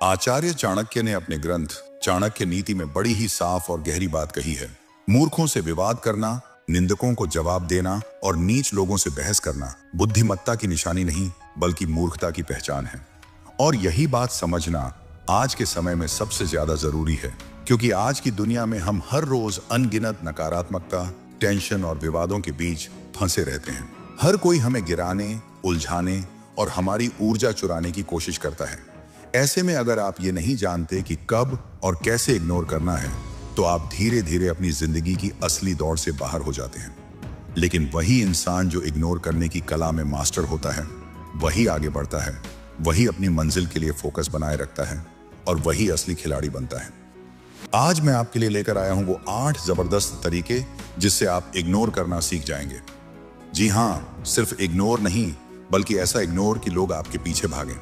आचार्य चाणक्य ने अपने ग्रंथ चाणक्य नीति में बड़ी ही साफ और गहरी बात कही है। मूर्खों से विवाद करना, निंदकों को जवाब देना और नीच लोगों से बहस करना बुद्धिमत्ता की निशानी नहीं बल्कि मूर्खता की पहचान है। और यही बात समझना आज के समय में सबसे ज्यादा जरूरी है, क्योंकि आज की दुनिया में हम हर रोज अनगिनत नकारात्मकता, टेंशन और विवादों के बीच फंसे रहते हैं। हर कोई हमें गिराने, उलझाने और हमारी ऊर्जा चुराने की कोशिश करता है। ऐसे में अगर आप ये नहीं जानते कि कब और कैसे इग्नोर करना है, तो आप धीरे धीरे अपनी जिंदगी की असली दौड़ से बाहर हो जाते हैं। लेकिन वही इंसान जो इग्नोर करने की कला में मास्टर होता है, वही आगे बढ़ता है, वही अपनी मंजिल के लिए फोकस बनाए रखता है और वही असली खिलाड़ी बनता है। आज मैं आपके लिए लेकर आया हूं वो 8 जबरदस्त तरीके जिससे आप इग्नोर करना सीख जाएंगे। जी हाँ, सिर्फ इग्नोर नहीं बल्कि ऐसा इग्नोर कि लोग आपके पीछे भागें।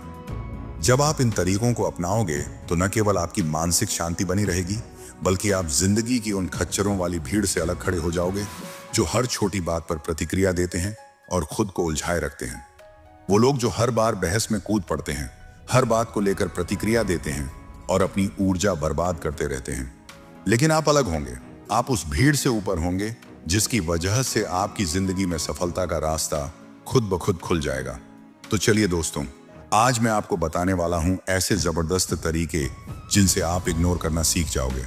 जब आप इन तरीकों को अपनाओगे तो न केवल आपकी मानसिक शांति बनी रहेगी, बल्कि आप जिंदगी की उन खच्चरों वाली भीड़ से अलग खड़े हो जाओगे जो हर छोटी बात पर प्रतिक्रिया देते हैं और खुद को उलझाए रखते हैं। वो लोग जो हर बार बहस में कूद पड़ते हैं, हर बात को लेकर प्रतिक्रिया देते हैं और अपनी ऊर्जा बर्बाद करते रहते हैं। लेकिन आप अलग होंगे, आप उस भीड़ से ऊपर होंगे जिसकी वजह से आपकी जिंदगी में सफलता का रास्ता खुद ब खुद खुल जाएगा। तो चलिए दोस्तों, आज मैं आपको बताने वाला हूं ऐसे जबरदस्त तरीके जिनसे आप इग्नोर करना सीख जाओगे,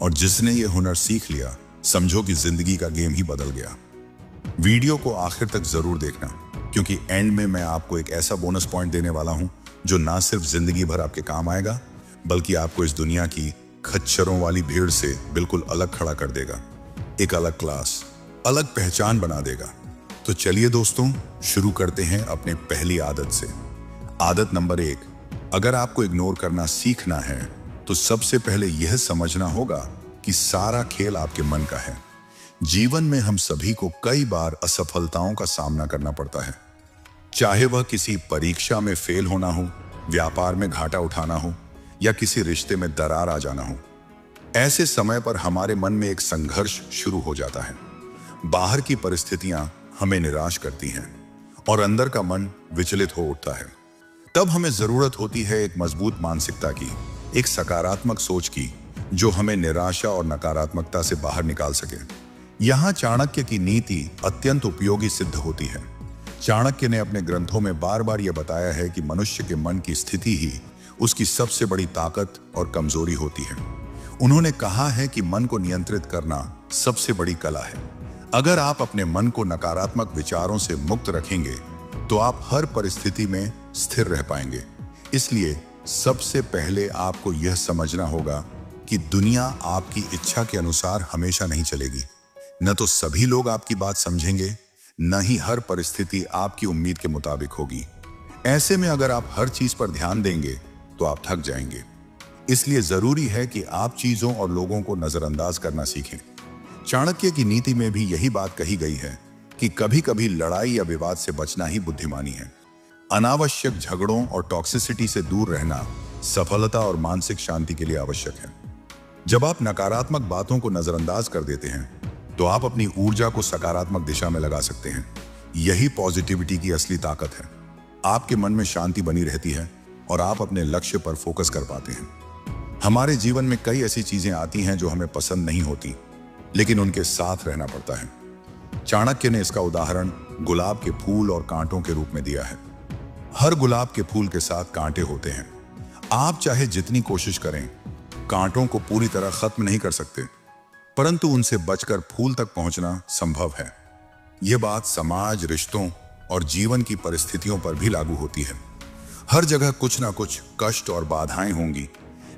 और जिसने ये हुनर सीख लिया, समझो कि जिंदगी का गेम ही बदल गया। वीडियो को आखिर तक जरूर देखना, क्योंकि एंड में मैं आपको एक ऐसा बोनस पॉइंट देने वाला हूं जो ना सिर्फ जिंदगी भर आपके काम आएगा, बल्कि आपको इस दुनिया की खच्चरों वाली भीड़ से बिल्कुल अलग खड़ा कर देगा। एक अलग क्लास, अलग पहचान बना देगा। तो चलिए दोस्तों, शुरू करते हैं अपने पहली आदत से। आदत नंबर 1, अगर आपको इग्नोर करना सीखना है तो सबसे पहले यह समझना होगा कि सारा खेल आपके मन का है। जीवन में हम सभी को कई बार असफलताओं का सामना करना पड़ता है, चाहे वह किसी परीक्षा में फेल होना हो, व्यापार में घाटा उठाना हो या किसी रिश्ते में दरार आ जाना हो। ऐसे समय पर हमारे मन में एक संघर्ष शुरू हो जाता है। बाहर की परिस्थितियां हमें निराश करती हैं और अंदर का मन विचलित हो उठता है। तब हमें जरूरत होती है एक मजबूत मानसिकता की, एक सकारात्मक सोच की, जो हमें निराशा और नकारात्मकता से बाहर निकाल सके। यहाँ चाणक्य की नीति अत्यंत उपयोगी सिद्ध होती है। चाणक्य ने अपने ग्रंथों में बार बार यह बताया है कि मनुष्य के मन की स्थिति ही उसकी सबसे बड़ी ताकत और कमजोरी होती है। उन्होंने कहा है कि मन को नियंत्रित करना सबसे बड़ी कला है। अगर आप अपने मन को नकारात्मक विचारों से मुक्त रखेंगे तो आप हर परिस्थिति में स्थिर रह पाएंगे। इसलिए सबसे पहले आपको यह समझना होगा कि दुनिया आपकी इच्छा के अनुसार हमेशा नहीं चलेगी। न तो सभी लोग आपकी बात समझेंगे, न ही हर परिस्थिति आपकी उम्मीद के मुताबिक होगी। ऐसे में अगर आप हर चीज पर ध्यान देंगे तो आप थक जाएंगे। इसलिए जरूरी है कि आप चीजों और लोगों को नजरअंदाज करना सीखें। चाणक्य की नीति में भी यही बात कही गई है कि कभी कभी लड़ाई या विवाद से बचना ही बुद्धिमानी है। अनावश्यक झगड़ों और टॉक्सिसिटी से दूर रहना सफलता और मानसिक शांति के लिए आवश्यक है। जब आप नकारात्मक बातों को नजरअंदाज कर देते हैं तो आप अपनी ऊर्जा को सकारात्मक दिशा में लगा सकते हैं। यही पॉजिटिविटी की असली ताकत है। आपके मन में शांति बनी रहती है और आप अपने लक्ष्य पर फोकस कर पाते हैं। हमारे जीवन में कई ऐसी चीजें आती हैं जो हमें पसंद नहीं होती, लेकिन उनके साथ रहना पड़ता है। चाणक्य ने इसका उदाहरण गुलाब के फूल और कांटों के रूप में दिया है। हर गुलाब के फूल के साथ कांटे होते हैं। आप चाहे जितनी कोशिश करें, कांटों को पूरी तरह खत्म नहीं कर सकते, परंतु उनसे बचकर फूल तक पहुंचना संभव है। यह बात समाज, रिश्तों और जीवन की परिस्थितियों पर भी लागू होती है। हर जगह कुछ ना कुछ कष्ट और बाधाएं होंगी,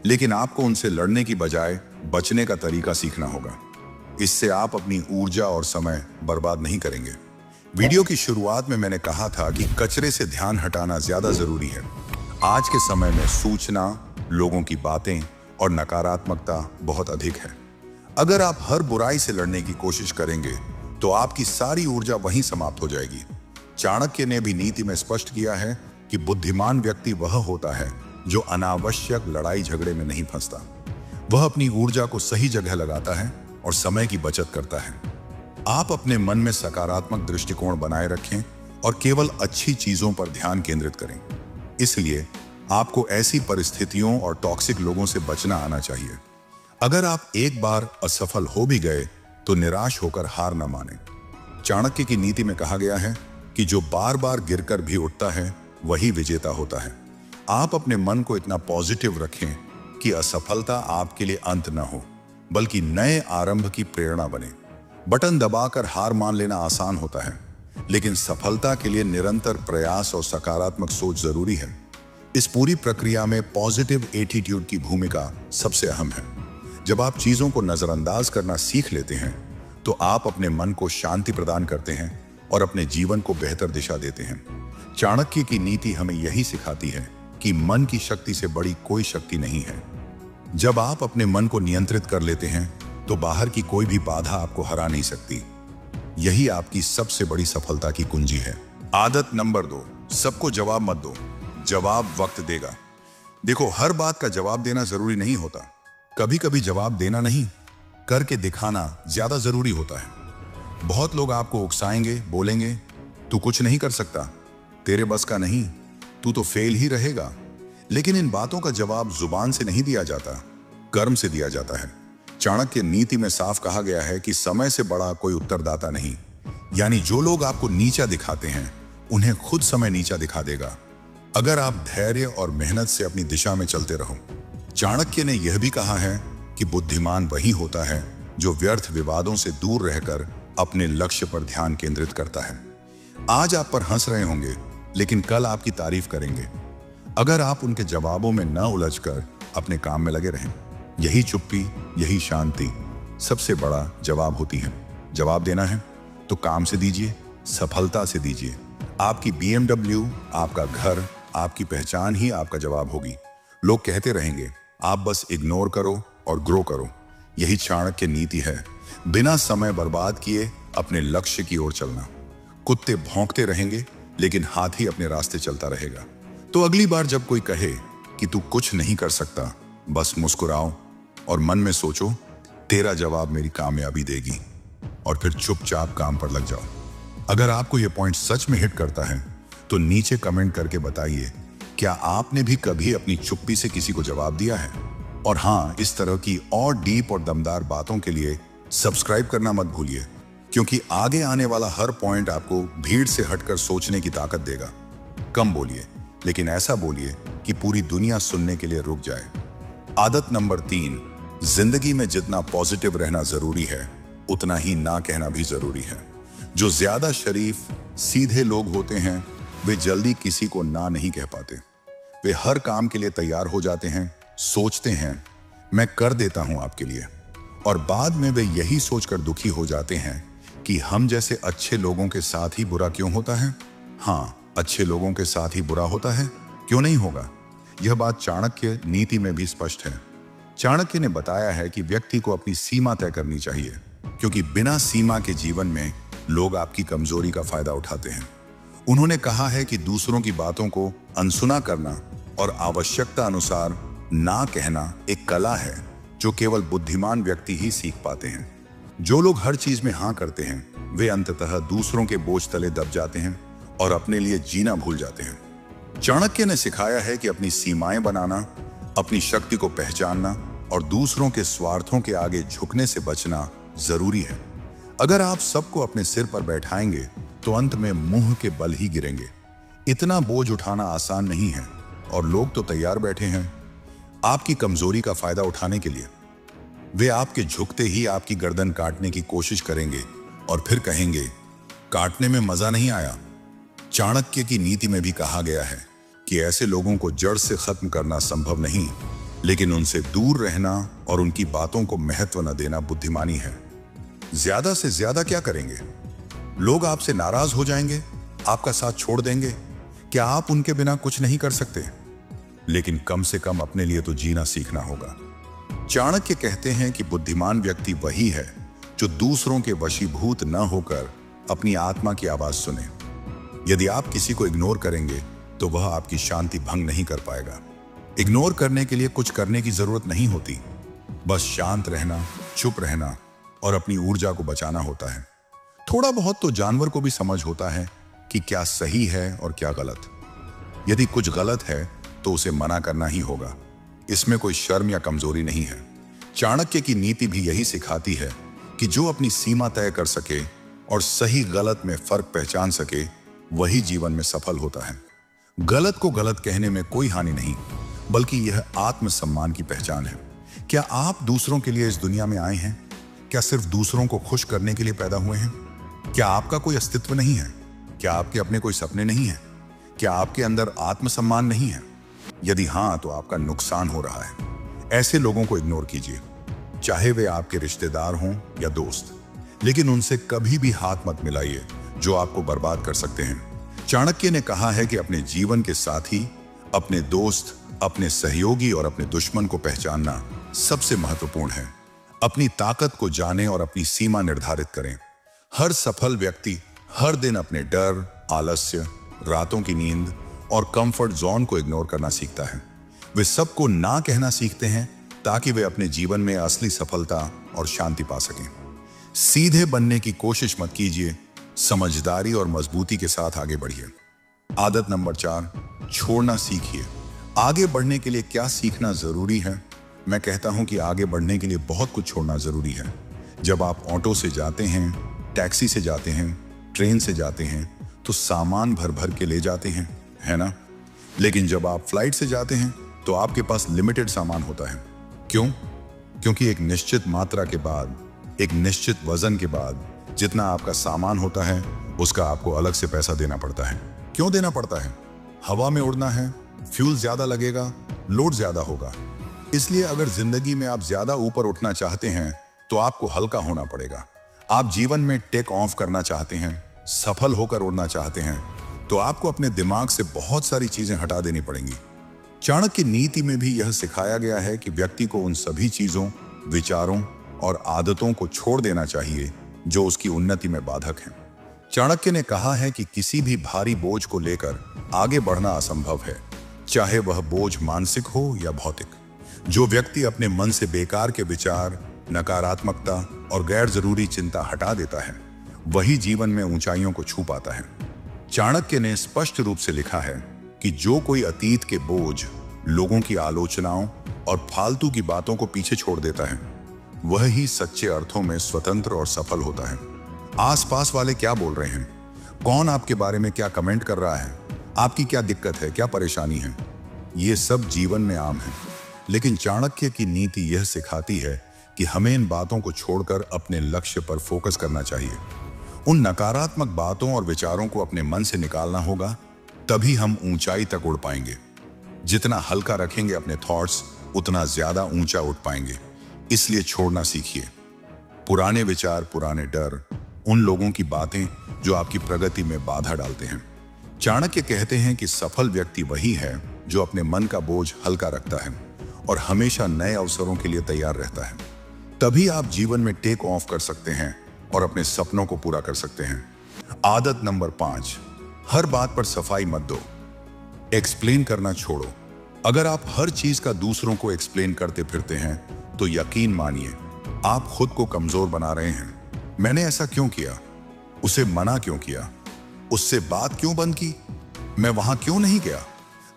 लेकिन आपको उनसे लड़ने की बजाय बचने का तरीका सीखना होगा। इससे आप अपनी ऊर्जा और समय बर्बाद नहीं करेंगे। वीडियो की शुरुआत में मैंने कहा था कि कचरे से ध्यान हटाना ज्यादा जरूरी है। आज के समय में सूचना, लोगों की बातें और नकारात्मकता बहुत अधिक है। अगर आप हर बुराई से लड़ने की कोशिश करेंगे तो आपकी सारी ऊर्जा वहीं समाप्त हो जाएगी। चाणक्य ने भी नीति में स्पष्ट किया है कि बुद्धिमान व्यक्ति वह होता है जो अनावश्यक लड़ाई झगड़े में नहीं फंसता। वह अपनी ऊर्जा को सही जगह लगाता है और समय की बचत करता है। आप अपने मन में सकारात्मक दृष्टिकोण बनाए रखें और केवल अच्छी चीजों पर ध्यान केंद्रित करें। इसलिए आपको ऐसी परिस्थितियों और टॉक्सिक लोगों से बचना आना चाहिए। अगर आप एक बार असफल हो भी गए तो निराश होकर हार न माने। चाणक्य की नीति में कहा गया है कि जो बार बार गिरकर भी उठता है वही विजेता होता है। आप अपने मन को इतना पॉजिटिव रखें कि असफलता आपके लिए अंत न हो, बल्कि नए आरंभ की प्रेरणा बने। बटन दबाकर हार मान लेना आसान होता है, लेकिन सफलता के लिए निरंतर प्रयास और सकारात्मक सोच जरूरी है। इस पूरी प्रक्रिया में पॉजिटिव एटीट्यूड की भूमिका सबसे अहम है। जब आप चीजों को नजरअंदाज करना सीख लेते हैं तो आप अपने मन को शांति प्रदान करते हैं और अपने जीवन को बेहतर दिशा देते हैं। चाणक्य की नीति हमें यही सिखाती है कि मन की शक्ति से बड़ी कोई शक्ति नहीं है। जब आप अपने मन को नियंत्रित कर लेते हैं तो बाहर की कोई भी बाधा आपको हरा नहीं सकती। यही आपकी सबसे बड़ी सफलता की कुंजी है। आदत नंबर 2, सबको जवाब मत दो, जवाब वक्त देगा। देखो, हर बात का जवाब देना जरूरी नहीं होता। कभी कभी जवाब देना नहीं, करके दिखाना ज्यादा जरूरी होता है। बहुत लोग आपको उकसाएंगे, बोलेंगे तू कुछ नहीं कर सकता, तेरे बस का नहीं, तू तो फेल ही रहेगा। लेकिन इन बातों का जवाब जुबान से नहीं दिया जाता, कर्म से दिया जाता है। चाणक्य नीति में साफ कहा गया है कि समय से बड़ा कोई उत्तरदाता नहीं। यानी जो लोग आपको नीचा दिखाते हैं उन्हें खुद समय नीचा दिखा देगा, अगर आप धैर्य और मेहनत से अपनी दिशा में चलते रहो। चाणक्य ने यह भी कहा है कि बुद्धिमान वही होता है जो व्यर्थ विवादों से दूर रहकर अपने लक्ष्य पर ध्यान केंद्रित करता है। आज आप पर हंस रहे होंगे, लेकिन कल आपकी तारीफ करेंगे, अगर आप उनके जवाबों में न उलझकर अपने काम में लगे रहें। यही चुप्पी, यही शांति सबसे बड़ा जवाब होती है। जवाब देना है तो काम से दीजिए, सफलता से दीजिए। आपकी BMW, आपका घर, आपकी पहचान ही आपका जवाब होगी। लोग कहते रहेंगे, आप बस इग्नोर करो और ग्रो करो। यही चाणक्य नीति है, बिना समय बर्बाद किए अपने लक्ष्य की ओर चलना। कुत्ते भौंकते रहेंगे, लेकिन हाथी अपने रास्ते चलता रहेगा। तो अगली बार जब कोई कहे कि तू कुछ नहीं कर सकता, बस मुस्कुराओ और मन में सोचो, तेरा जवाब मेरी कामयाबी देगी, और फिर चुपचाप काम पर लग जाओ। अगर आपको यह पॉइंट सच में हिट करता है तो नीचे कमेंट करके बताइए, क्या आपने भी कभी अपनी चुप्पी से किसी को जवाब दिया है? और हाँ, इस तरह की और डीप और दमदार बातों के लिए सब्सक्राइब करना मत भूलिए, क्योंकि आगे आने वाला हर पॉइंट आपको भीड़ से हटकर सोचने की ताकत देगा। कम बोलिए, लेकिन ऐसा बोलिए कि पूरी दुनिया सुनने के लिए रुक जाए। आदत नंबर 3, जिंदगी में जितना पॉजिटिव रहना जरूरी है उतना ही ना कहना भी जरूरी है। जो ज्यादा शरीफ, सीधे लोग होते हैं वे जल्दी किसी को ना नहीं कह पाते। वे हर काम के लिए तैयार हो जाते हैं, सोचते हैं मैं कर देता हूं आपके लिए, और बाद में वे यही सोचकर दुखी हो जाते हैं कि हम जैसे अच्छे लोगों के साथ ही बुरा क्यों होता है। हाँ, अच्छे लोगों के साथ ही बुरा होता है, क्यों नहीं होगा। यह बात चाणक्य नीति में भी स्पष्ट है। चाणक्य ने बताया है कि व्यक्ति को अपनी सीमा तय करनी चाहिए, क्योंकि बिना सीमा के जीवन में लोग आपकी कमजोरी का फायदा उठाते हैं। उन्होंने कहा है कि दूसरों की बातों को अनसुना करना और आवश्यकता अनुसार ना कहना एक कला है जो केवल बुद्धिमान व्यक्ति ही सीख पाते हैं। जो लोग हर चीज में हाँ करते हैं वे अंततः दूसरों के बोझ तले दब जाते हैं और अपने लिए जीना भूल जाते हैं। चाणक्य ने सिखाया है कि अपनी सीमाएं बनाना, अपनी शक्ति को पहचानना और दूसरों के स्वार्थों के आगे झुकने से बचना जरूरी है। अगर आप सबको अपने सिर पर बैठाएंगे तो अंत में मुंह के बल ही गिरेंगे। इतना बोझ उठाना आसान नहीं है और लोग तो तैयार बैठे हैं आपकी कमजोरी का फायदा उठाने के लिए। वे आपके झुकते ही आपकी गर्दन काटने की कोशिश करेंगे और फिर कहेंगे काटने में मजा नहीं आया। चाणक्य की नीति में भी कहा गया है कि ऐसे लोगों को जड़ से खत्म करना संभव नहीं, लेकिन उनसे दूर रहना और उनकी बातों को महत्व न देना बुद्धिमानी है। ज्यादा से ज्यादा क्या करेंगे? लोग आपसे नाराज हो जाएंगे, आपका साथ छोड़ देंगे। क्या आप उनके बिना कुछ नहीं कर सकते? लेकिन कम से कम अपने लिए तो जीना सीखना होगा। चाणक्य कहते हैं कि बुद्धिमान व्यक्ति वही है जो दूसरों के वशीभूत न होकर अपनी आत्मा की आवाज सुने। यदि आप किसी को इग्नोर करेंगे तो वह आपकी शांति भंग नहीं कर पाएगा। इग्नोर करने के लिए कुछ करने की जरूरत नहीं होती, बस शांत रहना, चुप रहना और अपनी ऊर्जा को बचाना होता है। थोड़ा बहुत तो जानवर को भी समझ होता है कि क्या सही है और क्या गलत। यदि कुछ गलत है तो उसे मना करना ही होगा। इसमें कोई शर्म या कमजोरी नहीं है। चाणक्य की नीति भी यही सिखाती है कि जो अपनी सीमा तय कर सके और सही गलत में फर्क पहचान सके, वही जीवन में सफल होता है। गलत को गलत कहने में कोई हानि नहीं, बल्कि यह आत्मसम्मान की पहचान है। क्या आप दूसरों के लिए इस दुनिया में आए हैं? क्या सिर्फ दूसरों को खुश करने के लिए पैदा हुए हैं? क्या आपका कोई अस्तित्व नहीं है? क्या आपके अपने कोई सपने नहीं हैं? क्या आपके अंदर आत्मसम्मान नहीं है? यदि हां, तो आपका नुकसान हो रहा है। ऐसे लोगों को इग्नोर कीजिए, चाहे वे आपके रिश्तेदार हों या दोस्त, लेकिन उनसे कभी भी हाथ मत मिलाइए जो आपको बर्बाद कर सकते हैं। चाणक्य ने कहा है कि अपने जीवन के साथी, अपने दोस्त, अपने सहयोगी और अपने दुश्मन को पहचानना सबसे महत्वपूर्ण है। अपनी ताकत को जानें और अपनी सीमा निर्धारित करें। हर सफल व्यक्ति हर दिन अपने डर, आलस्य, रातों की नींद और कंफर्ट जोन को इग्नोर करना सीखता है। वे सबको ना कहना सीखते हैं ताकि वे अपने जीवन में असली सफलता और शांति पा सकें। सीधे बनने की कोशिश मत कीजिए, समझदारी और मजबूती के साथ आगे बढ़िए। आदत नंबर 4, छोड़ना सीखिए। आगे बढ़ने के लिए क्या सीखना जरूरी है? मैं कहता हूं कि आगे बढ़ने के लिए बहुत कुछ छोड़ना जरूरी है। जब आप ऑटो से जाते हैं, टैक्सी से जाते हैं, ट्रेन से जाते हैं, तो सामान भर भर के ले जाते हैं, है ना? लेकिन जब आप फ्लाइट से जाते हैं तो आपके पास लिमिटेड सामान होता है। क्यों? क्योंकि एक निश्चित मात्रा के बाद, एक निश्चित वजन के बाद जितना आपका सामान होता है, उसका आपको अलग से पैसा देना पड़ता है। क्यों देना पड़ता है? हवा में उड़ना है, फ्यूल ज्यादा लगेगा, लोड ज्यादा होगा। इसलिए अगर जिंदगी में आप ज्यादा ऊपर उठना चाहते हैं तो आपको हल्का होना पड़ेगा। आप जीवन में टेक ऑफ करना चाहते हैं, सफल होकर उड़ना चाहते हैं, तो आपको अपने दिमाग से बहुत सारी चीजें हटा देनी पड़ेंगी। चाणक्य नीति में भी यह सिखाया गया है कि व्यक्ति को उन सभी चीजों, विचारों और आदतों को छोड़ देना चाहिए जो उसकी उन्नति में बाधक हैं। चाणक्य ने कहा है कि किसी भी भारी बोझ को लेकर आगे बढ़ना असंभव है, चाहे वह बोझ मानसिक हो या भौतिक। जो व्यक्ति अपने मन से बेकार के विचार, नकारात्मकता और गैर जरूरी चिंता हटा देता है, वही जीवन में ऊंचाइयों को छू पाता है। चाणक्य ने स्पष्ट रूप से लिखा है कि जो कोई अतीत के बोझ, लोगों की आलोचनाओं और फालतू की बातों को पीछे छोड़ देता है, वह ही सच्चे अर्थों में स्वतंत्र और सफल होता है। आसपास वाले क्या बोल रहे हैं, कौन आपके बारे में क्या कमेंट कर रहा है, आपकी क्या दिक्कत है, क्या परेशानी है, ये सब जीवन में आम है। लेकिन चाणक्य की नीति यह सिखाती है कि हमें इन बातों को छोड़कर अपने लक्ष्य पर फोकस करना चाहिए। उन नकारात्मक बातों और विचारों को अपने मन से निकालना होगा, तभी हम ऊंचाई तक उड़ पाएंगे। जितना हल्का रखेंगे अपने थॉट्स, उतना ज्यादा ऊंचा उठ पाएंगे। इसलिए छोड़ना सीखिए। पुराने विचार, पुराने डर, उन लोगों की बातें जो आपकी प्रगति में बाधा डालते हैं। चाणक्य कहते हैं कि सफल व्यक्ति वही है जो अपने मन का बोझ हल्का रखता है और हमेशा नए अवसरों के लिए तैयार रहता है। तभी आप जीवन में टेक ऑफ कर सकते हैं और अपने सपनों को पूरा कर सकते हैं। आदत नंबर 5, हर बात पर सफाई मत दो। एक्सप्लेन करना छोड़ो। अगर आप हर चीज का दूसरों को एक्सप्लेन करते फिरते हैं तो यकीन मानिए आप खुद को कमजोर बना रहे हैं। मैंने ऐसा क्यों किया, उसे मना क्यों किया, उससे बात क्यों बंद की, मैं वहां क्यों नहीं गया।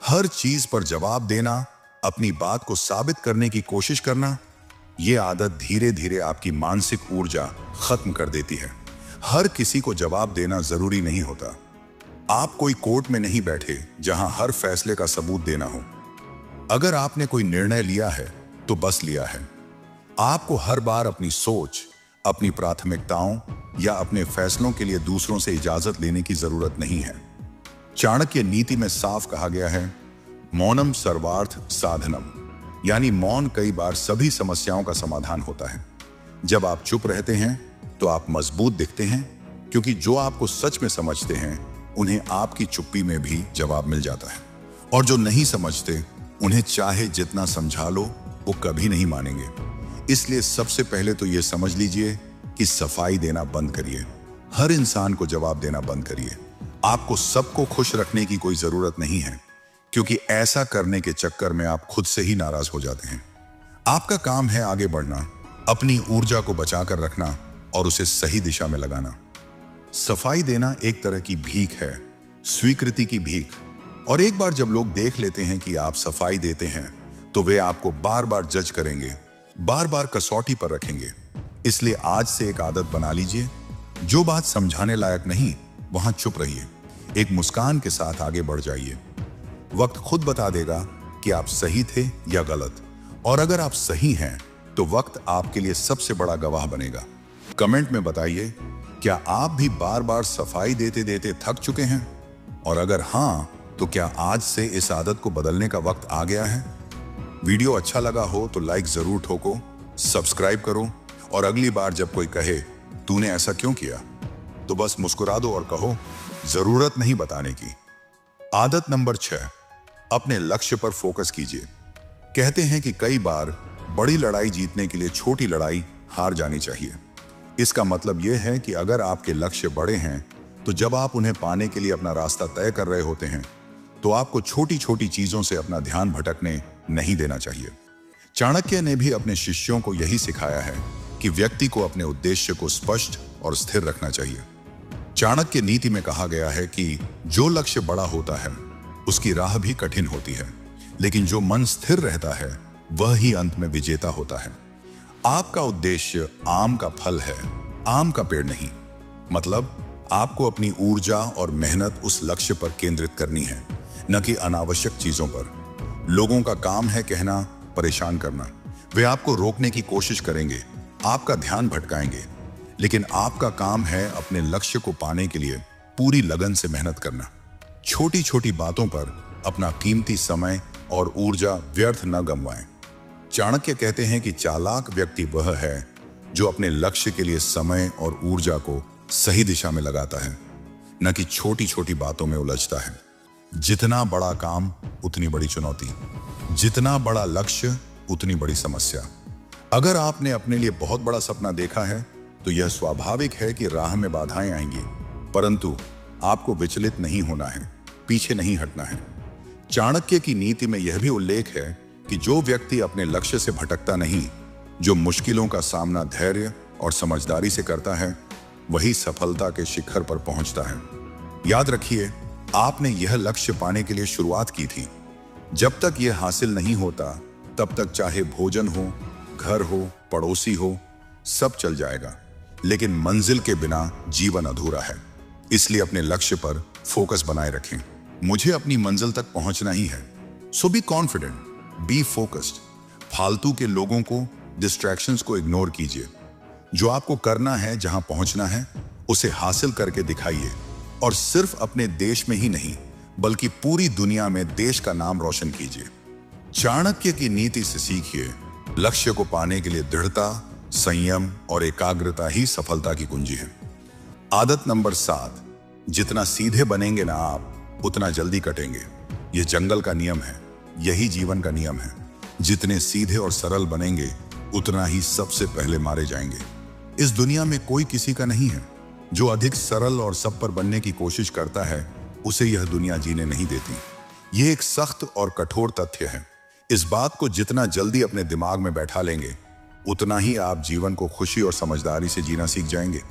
हर चीज पर जवाब देना, अपनी बात को साबित करने की कोशिश करना, यह आदत धीरे धीरे आपकी मानसिक ऊर्जा खत्म कर देती है। हर किसी को जवाब देना जरूरी नहीं होता। आप कोई कोर्ट में नहीं बैठे जहां हर फैसले का सबूत देना हो। अगर आपने कोई निर्णय लिया है तो बस लिया है। आपको हर बार अपनी सोच, अपनी प्राथमिकताओं या अपने फैसलों के लिए दूसरों से इजाजत लेने की जरूरत नहीं है। चाणक्य नीति में साफ कहा गया है, मौनम सर्वार्थ साधनम, यानी मौन कई बार सभी समस्याओं का समाधान होता है। जब आप चुप रहते हैं तो आप मजबूत दिखते हैं, क्योंकि जो आपको सच में समझते हैं उन्हें आपकी चुप्पी में भी जवाब मिल जाता है, और जो नहीं समझते उन्हें चाहे जितना समझा लो वो कभी नहीं मानेंगे। इसलिए सबसे पहले तो ये समझ लीजिए कि सफाई देना बंद करिए। हर इंसान को जवाब देना बंद करिए। आपको सबको खुश रखने की कोई जरूरत नहीं है, क्योंकि ऐसा करने के चक्कर में आप खुद से ही नाराज हो जाते हैं। आपका काम है आगे बढ़ना, अपनी ऊर्जा को बचाकर रखना और उसे सही दिशा में लगाना। सफाई देना एक तरह की भीख है, स्वीकृति की भीख। और एक बार जब लोग देख लेते हैं कि आप सफाई देते हैं तो वे आपको बार बार जज करेंगे, बार बार कसौटी पर रखेंगे। इसलिए आज से एक आदत बना लीजिए, जो बात समझाने लायक नहीं वहां चुप रहिए, एक मुस्कान के साथ आगे बढ़ जाइए। वक्त खुद बता देगा कि आप सही थे या गलत, और अगर आप सही हैं तो वक्त आपके लिए सबसे बड़ा गवाह बनेगा। कमेंट में बताइए, क्या आप भी बार बार सफाई देते देते थक चुके हैं? और अगर हां, तो क्या आज से इस आदत को बदलने का वक्त आ गया है? वीडियो अच्छा लगा हो तो लाइक जरूर ठोको, सब्सक्राइब करो, और अगली बार जब कोई कहे तूने ऐसा क्यों किया, तो बस मुस्कुरा दो और कहो जरूरत नहीं बताने की। आदत नंबर 6, अपने लक्ष्य पर फोकस कीजिए। कहते हैं कि कई बार बड़ी लड़ाई जीतने के लिए छोटी लड़ाई हार जानी चाहिए। इसका मतलब यह है कि अगर आपके लक्ष्य बड़े हैं तो जब आप उन्हें पाने के लिए अपना रास्ता तय कर रहे होते हैं तो आपको छोटी छोटी चीजों से अपना ध्यान भटकने नहीं देना चाहिए। चाणक्य ने भी अपने शिष्यों को यही सिखाया है कि व्यक्ति को अपने उद्देश्य को स्पष्ट और स्थिर रखना चाहिए। चाणक्य नीति में कहा गया है कि जो लक्ष्य बड़ा होता है उसकी राह भी कठिन होती है, लेकिन जो मन स्थिर रहता है वह ही अंत में विजेता होता है। आपका उद्देश्य आम का फल है, आम का पेड़ नहीं। मतलब आपको अपनी ऊर्जा और मेहनत उस लक्ष्य पर केंद्रित करनी है, न कि अनावश्यक चीजों पर। लोगों का काम है कहना, परेशान करना। वे आपको रोकने की कोशिश करेंगे, आपका ध्यान भटकाएंगे, लेकिन आपका काम है अपने लक्ष्य को पाने के लिए पूरी लगन से मेहनत करना। छोटी छोटी बातों पर अपना कीमती समय और ऊर्जा व्यर्थ न गंवाएं। चाणक्य कहते हैं कि चालाक व्यक्ति वह है जो अपने लक्ष्य के लिए समय और ऊर्जा को सही दिशा में लगाता है, न कि छोटी छोटी बातों में उलझता है। जितना बड़ा काम उतनी बड़ी चुनौती, जितना बड़ा लक्ष्य उतनी बड़ी समस्या। अगर आपने अपने लिए बहुत बड़ा सपना देखा है तो यह स्वाभाविक है कि राह में बाधाएं आएंगी, परंतु आपको विचलित नहीं होना है, पीछे नहीं हटना है। चाणक्य की नीति में यह भी उल्लेख है कि जो व्यक्ति अपने लक्ष्य से भटकता नहीं, जो मुश्किलों का सामना धैर्य और समझदारी से करता है, वही सफलता के शिखर पर पहुंचता है। याद रखिए, आपने यह लक्ष्य पाने के लिए शुरुआत की थी। जब तक यह हासिल नहीं होता तब तक चाहे भोजन हो, घर हो, पड़ोसी हो, सब चल जाएगा, लेकिन मंजिल के बिना जीवन अधूरा है। इसलिए अपने लक्ष्य पर फोकस बनाए रखें। मुझे अपनी मंजिल तक पहुंचना ही है, सो बी कॉन्फिडेंट, बी फोकस्ड। फालतू के लोगों को, डिस्ट्रैक्शंस को इग्नोर कीजिए। जो आपको करना है, जहां पहुंचना है, उसे हासिल करके दिखाइए, और सिर्फ अपने देश में ही नहीं बल्कि पूरी दुनिया में देश का नाम रोशन कीजिए। चाणक्य की नीति से सीखिए, लक्ष्य को पाने के लिए दृढ़ता, संयम और एकाग्रता ही सफलता की कुंजी है। आदत नंबर 7, जितना सीधे बनेंगे ना आप, उतना जल्दी कटेंगे। यह जंगल का नियम है, यही जीवन का नियम है। जितने सीधे और सरल बनेंगे उतना ही सबसे पहले मारे जाएंगे। इस दुनिया में कोई किसी का नहीं है। जो अधिक सरल और सब पर बनने की कोशिश करता है उसे यह दुनिया जीने नहीं देती। यह एक सख्त और कठोर तथ्य है। इस बात को जितना जल्दी अपने दिमाग में बैठा लेंगे उतना ही आप जीवन को खुशी और समझदारी से जीना सीख जाएंगे।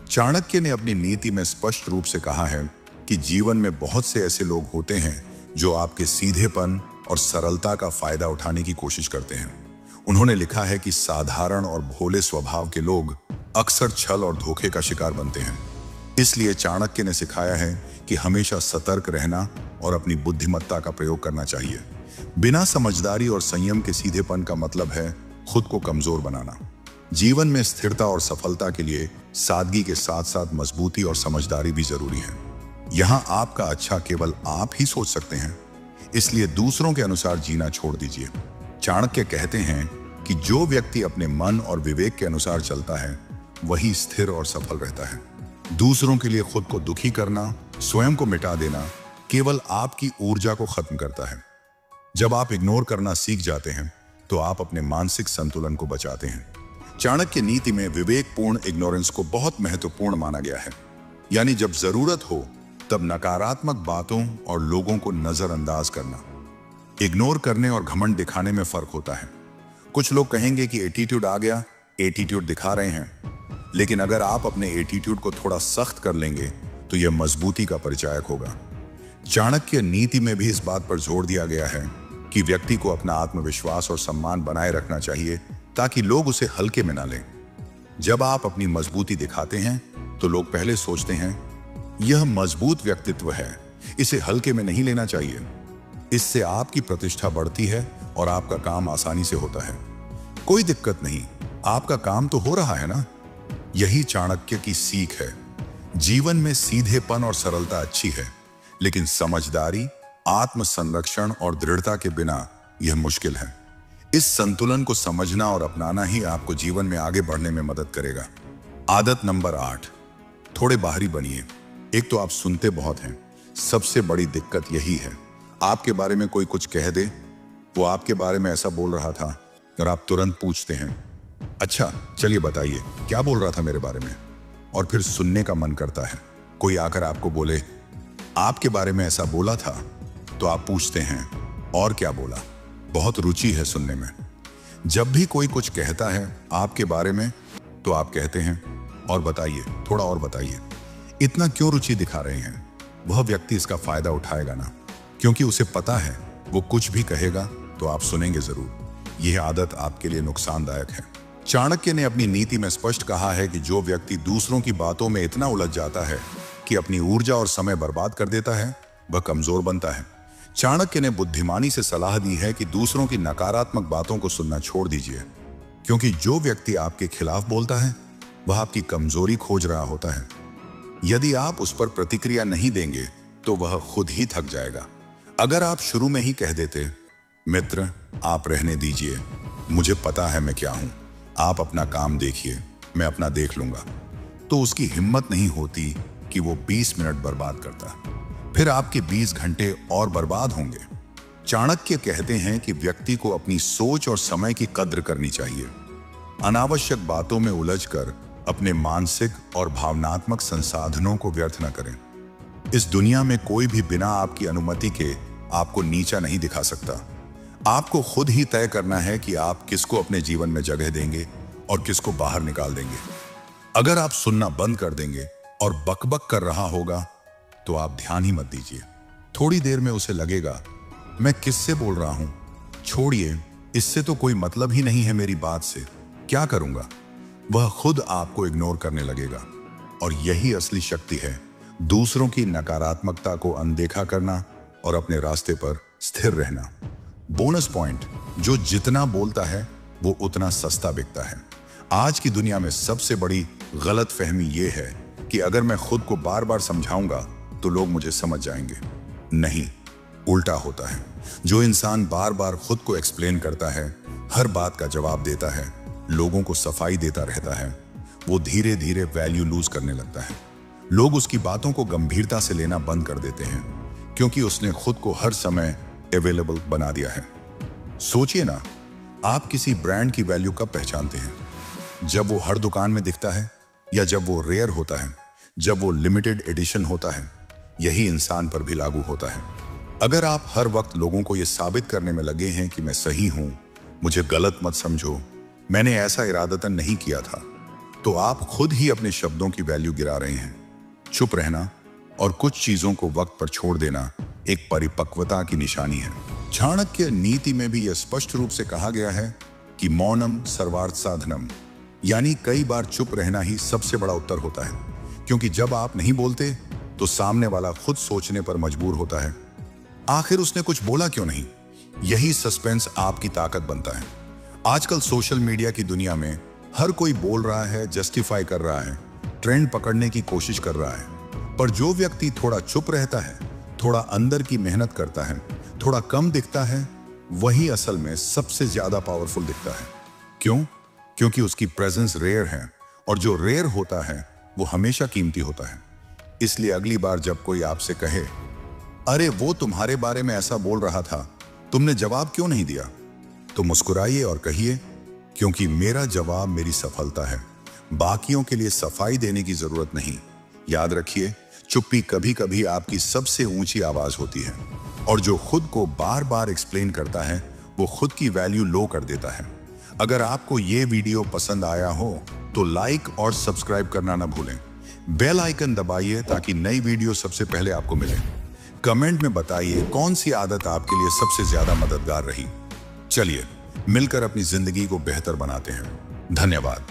चाणक्य ने अपनी नीति में स्पष्ट रूप से कहा है कि जीवन में बहुत से ऐसे लोग होते हैं जो आपके सीधेपन और सरलता का फायदा उठाने की कोशिश करते हैं। उन्होंने लिखा है कि साधारण और भोले स्वभाव के लोग अक्सर छल और धोखे का शिकार बनते हैं। इसलिए चाणक्य ने सिखाया है कि हमेशा सतर्क रहना और अपनी बुद्धिमत्ता का प्रयोग करना चाहिए। बिना समझदारी और संयम के सीधेपन का मतलब है खुद को कमजोर बनाना। जीवन में स्थिरता और सफलता के लिए सादगी के साथ साथ मजबूती और समझदारी भी जरूरी है। यहाँ आपका अच्छा केवल आप ही सोच सकते हैं, इसलिए दूसरों के अनुसार जीना छोड़ दीजिए। चाणक्य कहते हैं कि जो व्यक्ति अपने मन और विवेक के अनुसार चलता है वही स्थिर और सफल रहता है। दूसरों के लिए खुद को दुखी करना, स्वयं को मिटा देना केवल आपकी ऊर्जा को खत्म करता है। जब आप इग्नोर करना सीख जाते हैं तो आप अपने मानसिक संतुलन को बचाते हैं। चाणक्य नीति में विवेकपूर्ण इग्नोरेंस को बहुत महत्वपूर्ण माना गया है। यानी जब जरूरत हो तब नकारात्मक बातों और लोगों को नजरअंदाज करना। इग्नोर करने और घमंड दिखाने में फर्क होता है। कुछ लोग कहेंगे कि एटीट्यूड आ गया, एटीट्यूड दिखा रहे हैं, लेकिन अगर आप अपने एटीट्यूड को थोड़ा सख्त कर लेंगे तो यह मजबूती का परिचायक होगा। चाणक्य नीति में भी इस बात पर जोर दिया गया है कि व्यक्ति को अपना आत्मविश्वास और सम्मान बनाए रखना चाहिए ताकि लोग उसे हल्के में ना लें। जब आप अपनी मजबूती दिखाते हैं तो लोग पहले सोचते हैं यह मजबूत व्यक्तित्व है, इसे हल्के में नहीं लेना चाहिए। इससे आपकी प्रतिष्ठा बढ़ती है और आपका काम आसानी से होता है। कोई दिक्कत नहीं, आपका काम तो हो रहा है ना। यही चाणक्य की सीख है। जीवन में सीधेपन और सरलता अच्छी है, लेकिन समझदारी, आत्म संरक्षण और दृढ़ता के बिना यह मुश्किल है। इस संतुलन को समझना और अपनाना ही आपको जीवन में आगे बढ़ने में मदद करेगा। आदत नंबर 8, थोड़े बाहरी बनिए। एक तो आप सुनते बहुत हैं, सबसे बड़ी दिक्कत यही है। आपके बारे में कोई कुछ कह दे, वो आपके बारे में ऐसा बोल रहा था, और आप तुरंत पूछते हैं अच्छा चलिए बताइए क्या बोल रहा था मेरे बारे में। और फिर सुनने का मन करता है। कोई आकर आपको बोले आपके बारे में ऐसा बोला था, तो आप पूछते हैं और क्या बोला। बहुत रुचि है सुनने में। जब भी कोई कुछ कहता है आपके बारे में, तो आप कहते हैं और बताइए, थोड़ा और बताइए। इतना क्यों रुचि दिखा रहे हैं? वह व्यक्ति इसका फायदा उठाएगा ना, क्योंकि उसे पता है वो कुछ भी कहेगा तो आप सुनेंगे जरूर। यह आदत आपके लिए नुकसानदायक है। चाणक्य ने अपनी नीति में स्पष्ट कहा है कि जो व्यक्ति दूसरों की बातों में इतना उलझ जाता है कि अपनी ऊर्जा और समय बर्बाद कर देता है, वह कमजोर बनता है। चाणक्य ने बुद्धिमानी से सलाह दी है कि दूसरों की नकारात्मक बातों को सुनना छोड़ दीजिए, क्योंकि जो व्यक्ति आपके खिलाफ बोलता है वह आपकी कमजोरी खोज रहा होता है। यदि आप उस पर प्रतिक्रिया नहीं देंगे तो वह खुद ही थक जाएगा। अगर आप शुरू में ही कह देते मित्र आप रहने दीजिए, मुझे पता है मैं क्या हूं, आप अपना काम देखिए, मैं अपना देख लूंगा, तो उसकी हिम्मत नहीं होती कि वो 20 मिनट बर्बाद करता। फिर आपके 20 घंटे और बर्बाद होंगे। चाणक्य कहते हैं कि व्यक्ति को अपनी सोच और समय की कद्र करनी चाहिए। अनावश्यक बातों में उलझकर अपने मानसिक और भावनात्मक संसाधनों को व्यर्थ न करें। इस दुनिया में कोई भी बिना आपकी अनुमति के आपको नीचा नहीं दिखा सकता। आपको खुद ही तय करना है कि आप किसको अपने जीवन में जगह देंगे और किसको बाहर निकाल देंगे। अगर आप सुनना बंद कर देंगे और बकबक कर रहा होगा तो आप ध्यान ही मत दीजिए। थोड़ी देर में उसे लगेगा मैं किससे बोल रहा हूं, छोड़िए, इससे तो कोई मतलब ही नहीं है मेरी बात से, क्या करूंगा। वह खुद आपको इग्नोर करने लगेगा। और यही असली शक्ति है, दूसरों की नकारात्मकता को अनदेखा करना और अपने रास्ते पर स्थिर रहना। बोनस पॉइंट, जो जितना बोलता है वो उतना सस्ता बिकता है। आज की दुनिया में सबसे बड़ी गलतफहमी यह है कि अगर मैं खुद को बार बार समझाऊंगा तो लोग मुझे समझ जाएंगे। नहीं, उल्टा होता है। जो इंसान बार बार खुद को एक्सप्लेन करता है, हर बात का जवाब देता है, लोगों को सफाई देता रहता है, वो धीरे धीरे वैल्यू लूज करने लगता है। लोग उसकी बातों को गंभीरता से लेना बंद कर देते हैं, क्योंकि उसने खुद को हर समय अवेलेबल बना दिया है। सोचिए ना, आप किसी ब्रांड की वैल्यू कब पहचानते हैं? जब वो हर दुकान में दिखता है, या जब वो रेयर होता है, जब वो लिमिटेड एडिशन होता है। यही इंसान पर भी लागू होता है। अगर आप हर वक्त लोगों को यह साबित करने में लगे हैं कि मैं सही हूं, मुझे गलत मत समझो, मैंने ऐसा इरादतन नहीं किया था, तो आप खुद ही अपने शब्दों की वैल्यू गिरा रहे हैं। चुप रहना और कुछ चीजों को वक्त पर छोड़ देना एक परिपक्वता की निशानी है। चाणक्य नीति में भी यह स्पष्ट रूप से कहा गया है कि मौनम सर्वार्थ साधनम, यानी कई बार चुप रहना ही सबसे बड़ा उत्तर होता है, क्योंकि जब आप नहीं बोलते तो सामने वाला खुद सोचने पर मजबूर होता है, आखिर उसने कुछ बोला क्यों नहीं। यही सस्पेंस आपकी ताकत बनता है। आजकल सोशल मीडिया की दुनिया में हर कोई बोल रहा है, जस्टिफाई कर रहा है, ट्रेंड पकड़ने की कोशिश कर रहा है, पर जो व्यक्ति थोड़ा चुप रहता है, थोड़ा अंदर की मेहनत करता है, थोड़ा कम दिखता है, वही असल में सबसे ज्यादा पावरफुल दिखता है। क्यों? क्योंकि उसकी प्रेजेंस रेयर है, और जो रेयर होता है वो हमेशा कीमती होता है। इसलिए अगली बार जब कोई आपसे कहे अरे वो तुम्हारे बारे में ऐसा बोल रहा था, तुमने जवाब क्यों नहीं दिया, तो मुस्कुराइए और कहिए क्योंकि मेरा जवाब मेरी सफलता है, बाकियों के लिए सफाई देने की जरूरत नहीं। याद रखिए, चुप्पी कभी कभी आपकी सबसे ऊंची आवाज होती है, और जो खुद को बार बार एक्सप्लेन करता है वो खुद की वैल्यू लो कर देता है। अगर आपको ये वीडियो पसंद आया हो तो लाइक और सब्सक्राइब करना ना भूलें। बेल आइकन दबाइए ताकि नई वीडियो सबसे पहले आपको मिले। कमेंट में बताइए कौन सी आदत आपके लिए सबसे ज्यादा मददगार रही। चलिए मिलकर अपनी जिंदगी को बेहतर बनाते हैं। धन्यवाद।